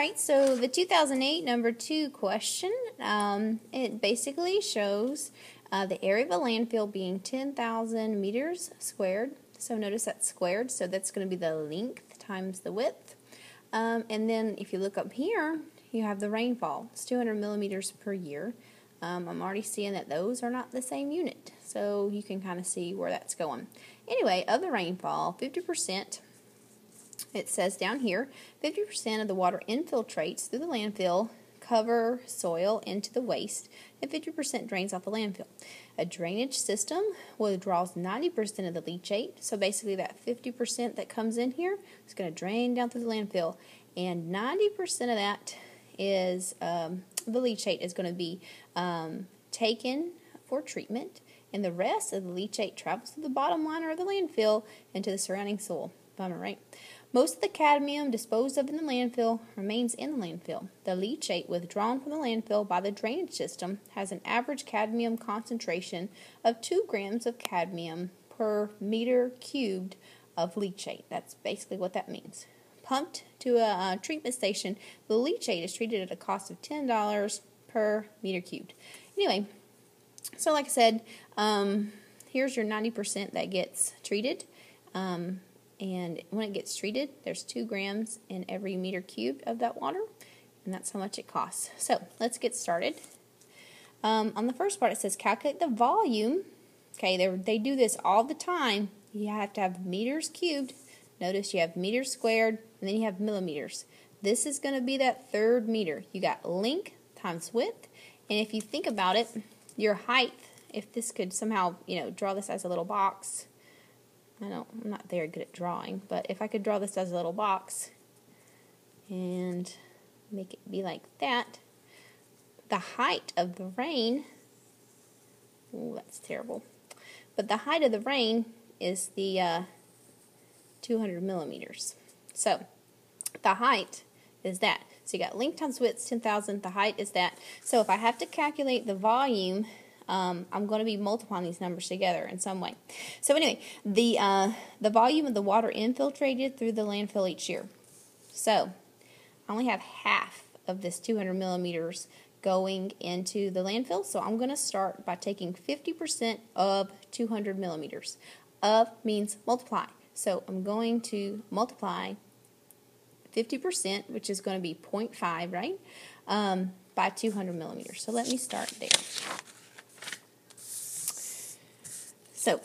Alright, so the 2008 number 2 question, it basically shows the area of a landfill being 10,000 meters squared. So notice that's squared, so that's going to be the length times the width. And then if you look up here, you have the rainfall. It's 200 millimeters per year. I'm already seeing that those are not the same unit, so you can kind of see where that's going. Anyway, of the rainfall, 50%. It says down here, 50% of the water infiltrates through the landfill, cover soil into the waste, and 50% drains off the landfill. A drainage system withdraws 90% of the leachate, so basically that 50% that comes in here is going to drain down through the landfill, and 90% of that is, the leachate is going to be taken for treatment, and the rest of the leachate travels to the bottom liner of the landfill into the surrounding soil. Bummer, right? Most of the cadmium disposed of in the landfill remains in the landfill. The leachate withdrawn from the landfill by the drainage system has an average cadmium concentration of 2 grams of cadmium per meter cubed of leachate. That's basically what that means. Pumped to a treatment station, the leachate is treated at a cost of $10 per meter cubed. Anyway, so like I said, here's your 90% that gets treated. And when it gets treated, there's 2 grams in every meter cubed of that water, and that's how much it costs. So let's get started. On the first part, it says calculate the volume. Okay, they do this all the time. You have to have meters cubed. Notice you have meters squared, and then you have millimeters. This is going to be that third meter. You got length times width, and if you think about it, your height, if this could somehow, draw this as a little box. I'm not very good at drawing, but if I could draw this as a little box and make it be like that, the height of the rain, oh, that's terrible, but the height of the rain is the 200 millimeters. So the height is that. So you got length times width, 10,000, the height is that. So if I have to calculate the volume, I'm going to be multiplying these numbers together in some way. So anyway, the volume of the water infiltrated through the landfill each year. So I only have half of this 200 millimeters going into the landfill. So I'm going to start by taking 50% of 200 millimeters. Of means multiply. So I'm going to multiply 50%, which is going to be 0.5, right, by 200 millimeters. So let me start there. So,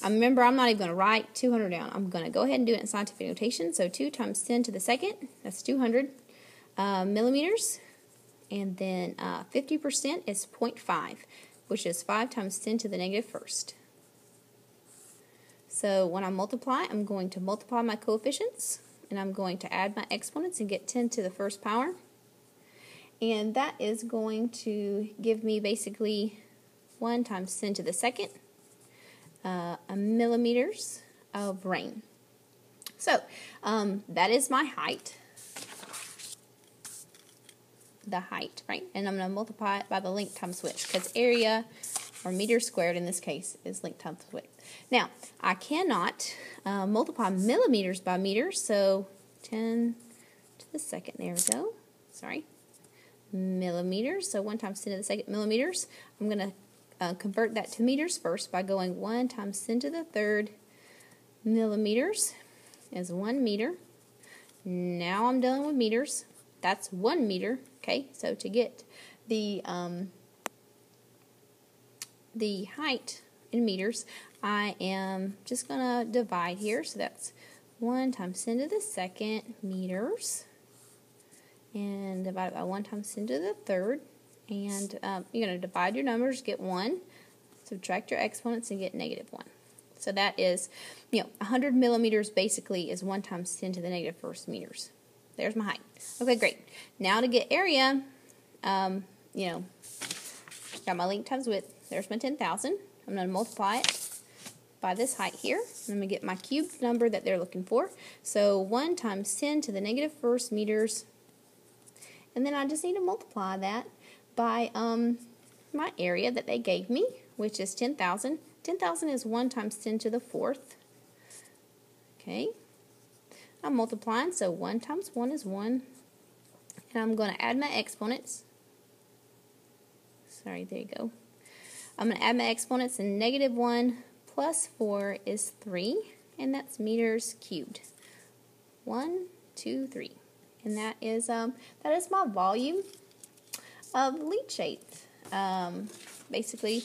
remember, I'm not even going to write 200 down. I'm going to go ahead and do it in scientific notation. So, 2 times 10 to the second, that's 200 millimeters. And then 50% is 0.5, which is 5 times 10 to the negative first. So, when I multiply, I'm going to multiply my coefficients, and I'm going to add my exponents and get 10 to the first power. And that is going to give me basically 1 times 10 to the second. Millimeters of rain. So, that is my height. The height, right? And I'm going to multiply it by the length times width, because area, or meters squared in this case, is length times width. Now, I cannot multiply millimeters by meters, so 10 to the second, there we go. Sorry. Millimeters, so 1 times 10 to the second millimeters. I'm going to convert that to meters first by going 1 times 10 to the third millimeters is 1 meter. Now I'm dealing with meters. That's 1 meter. Okay, so to get the height in meters, I am just going to divide here. So that's 1 times 10 to the second meters, and divide it by 1 times 10 to the third. And you're going to divide your numbers, get 1, subtract your exponents, and get negative 1. So that is, 100 millimeters basically is 1 times 10 to the negative first meters. There's my height. Okay, great. Now to get area, got my length times width. There's my 10,000. I'm going to multiply it by this height here. I'm going to get my cubed number that they're looking for. So 1 times 10 to the negative first meters. And then I just need to multiply that by my area that they gave me, which is 10,000. 10,000 is 1 times 10 to the fourth. Okay. I'm multiplying, so 1 times 1 is 1. and I'm going to add my exponents. Sorry, there you go. I'm going to add my exponents, and -1 plus 4 is 3, and that's meters cubed. 1, 2, 3. And that is my volume of leachate. Basically,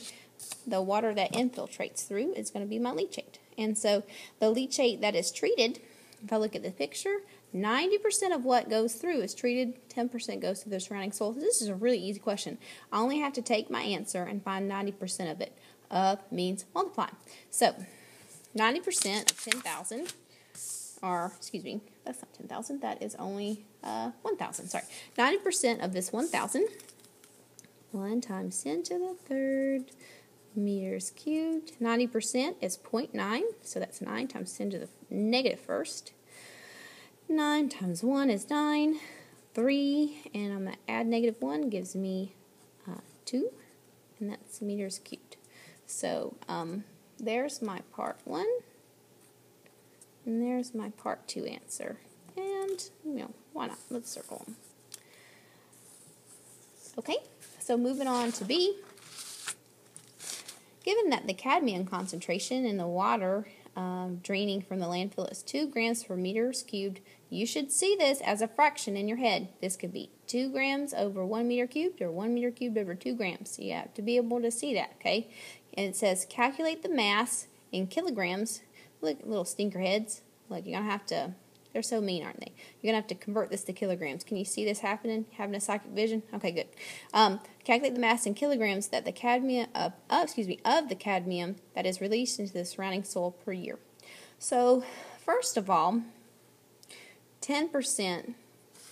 the water that infiltrates through is going to be my leachate. And so the leachate that is treated, if I look at the picture, 90% of what goes through is treated, 10% goes through the surrounding soil. This is a really easy question. I only have to take my answer and find 90% of it. Means multiply. So 90% of 10,000, or excuse me, that's not 10,000, that is only 1,000, sorry. 90% of this 1,000, 1 times 10 to the third meters cubed. 90% is 0.9, so that's 9 times 10 to the negative first. 9 times 1 is 9, 3, and I'm going to add -1, gives me 2, and that's meters cubed. So there's my part 1, and there's my part 2 answer. And, why not? Let's circle them. Okay, so moving on to B. Given that the cadmium concentration in the water draining from the landfill is 2 grams per meters cubed, you should see this as a fraction in your head. This could be 2 grams over 1 meter cubed, or 1 meter cubed over 2 grams. You have to be able to see that, okay? And it says calculate the mass in kilograms. Look, little stinker heads. Look, you're going to have to, they're so mean, aren't they? You're going to have to convert this to kilograms. Can you see this happening? Having a psychic vision? Okay, good. Calculate the mass in kilograms that the cadmium of the cadmium that is released into the surrounding soil per year. So, first of all, 10%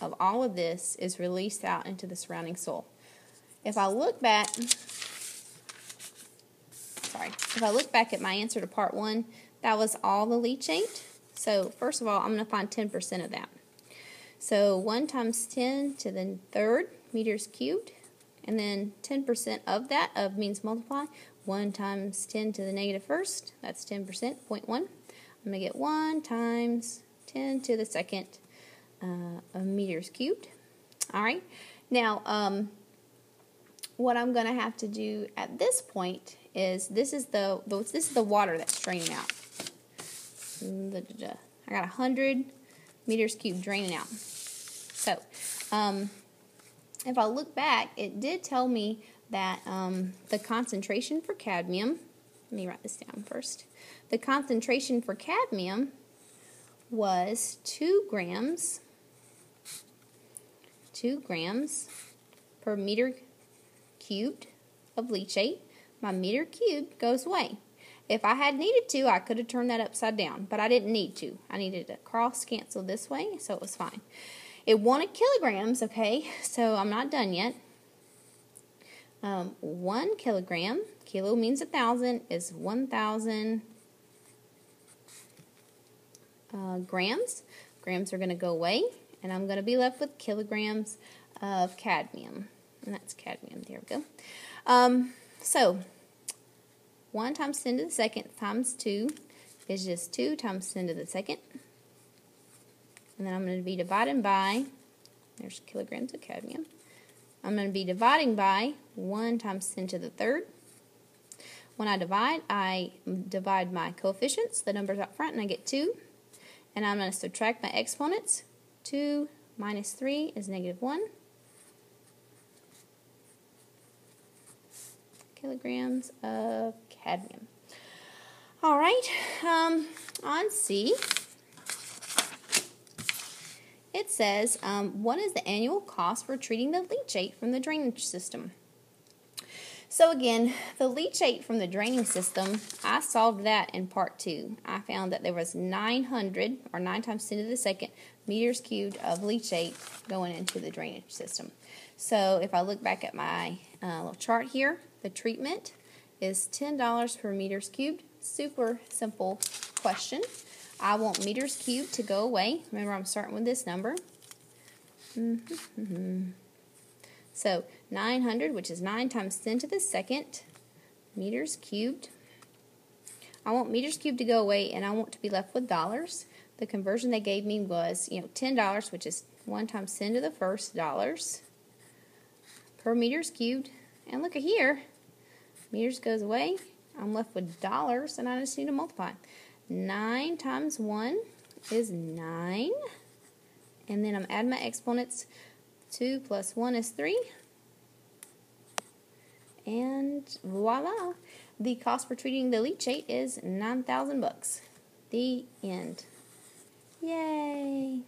of all of this is released out into the surrounding soil. If I look back at my answer to part 1, that was all the leachate. So first of all, I'm going to find 10% of that. So 1 times 10 to the third meters cubed, and then 10% of that, means multiply. 1 times 10 to the negative first, that's 10%, 0.1. I'm going to get 1 times 10 to the second of meters cubed. All right. Now, what I'm going to have to do at this point is this is the water that's draining out. I got 100 meters cubed draining out. So, if I look back, it did tell me that the concentration for cadmium, let me write this down first. The concentration for cadmium was 2 grams per meter cubed of leachate. My meter cubed goes away. If I had needed to, I could have turned that upside down, but I didn't need to. I needed to cross cancel this way, so it was fine. It wanted kilograms, okay, so I'm not done yet. 1 kilogram, kilo means 1,000, is 1,000 grams. Grams are going to go away, and I'm going to be left with kilograms of cadmium. And that's cadmium. There we go. So 1 times 10 to the second times 2 is just 2 times 10 to the second. And then I'm going to be dividing by, there's kilograms of cadmium. I'm going to be dividing by 1 times 10 to the third. When I divide my coefficients, the numbers up front, and I get 2. And I'm going to subtract my exponents. 2 minus 3 is -1. Kilograms of cadmium. All right, on C, it says, what is the annual cost for treating the leachate from the drainage system? So again, the leachate from the draining system, I solved that in part 2. I found that there was 900, or 9 times 10 to the second, meters cubed of leachate going into the drainage system. So if I look back at my little chart here, the treatment is $10 per meters cubed. Super simple question. I want meters cubed to go away. Remember, I'm starting with this number. So 900, which is 9 times 10 to the second meters cubed. I want meters cubed to go away, and I want to be left with dollars. The conversion they gave me was, $10, which is 1 times 10 to the first dollars per meters cubed. And look at here. Meters goes away. I'm left with dollars, and I just need to multiply. 9 times 1 is 9. And then I'm adding my exponents. 2 plus 1 is 3. And voila. The cost for treating the leachate is $9,000. The end. Yay!